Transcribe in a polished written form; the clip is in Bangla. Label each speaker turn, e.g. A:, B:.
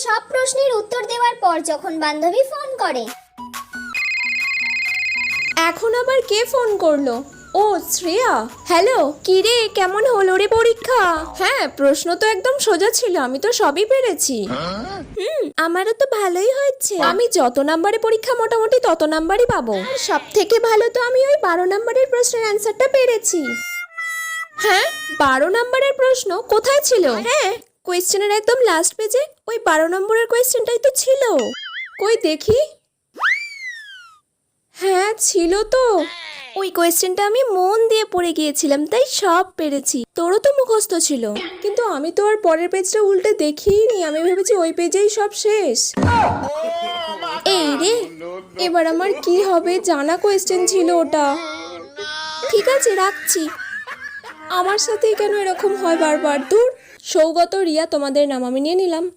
A: সব প্রশ্নের উত্তর দেওয়ার পর যখন বান্ধবী ফোন করে।
B: এখন আবার কে ফোন করলো? ও শ্রেয়া। হ্যালো, কি রে, কেমন হলো রে পরীক্ষা? হ্যাঁ, প্রশ্ন তো একদম সোজা ছিল, আমি তো সবই পেরেছি। আমারও তো ভালোই হয়েছে। আমি যত নাম্বারে পরীক্ষা মোটামুটি তত নাম্বারই পাবো। সব থেকে ভালো তো আমি ওই 12 নাম্বারের প্রশ্নের অ্যান্সারটা পেরেছি। হ্যাঁ, 12 নাম্বারের প্রশ্ন কোথায় ছিল? হ্যাঁ, কোয়েশ্চেনের একদম লাস্ট পেজে ওই 12 নম্বরের কোয়েশ্চেনটাই তো ছিল। কই দেখি। হ্যাঁ, ছিল তো। ওই কোয়েশ্চেনটা আমি মন দিয়ে পড়ে গিয়েছিলাম, তাই সব পেরেছি। তোরও তো মুখস্থ ছিল। কিন্তু আমি তো আর পরের পেজটা উল্টে দেখিনি, আমি ভেবেছি ওই পেজেই সব শেষ। এই রে, এবার আমার কি হবে? জানা কোয়েশ্চেন ছিল ওটা। ঠিক আছে, রাখছি। আমার সাথেই কেন এরকম হয় বারবার? দূর। সৌগত, রিয়া, তোমাদের নাম আমি নিয়ে নিলাম।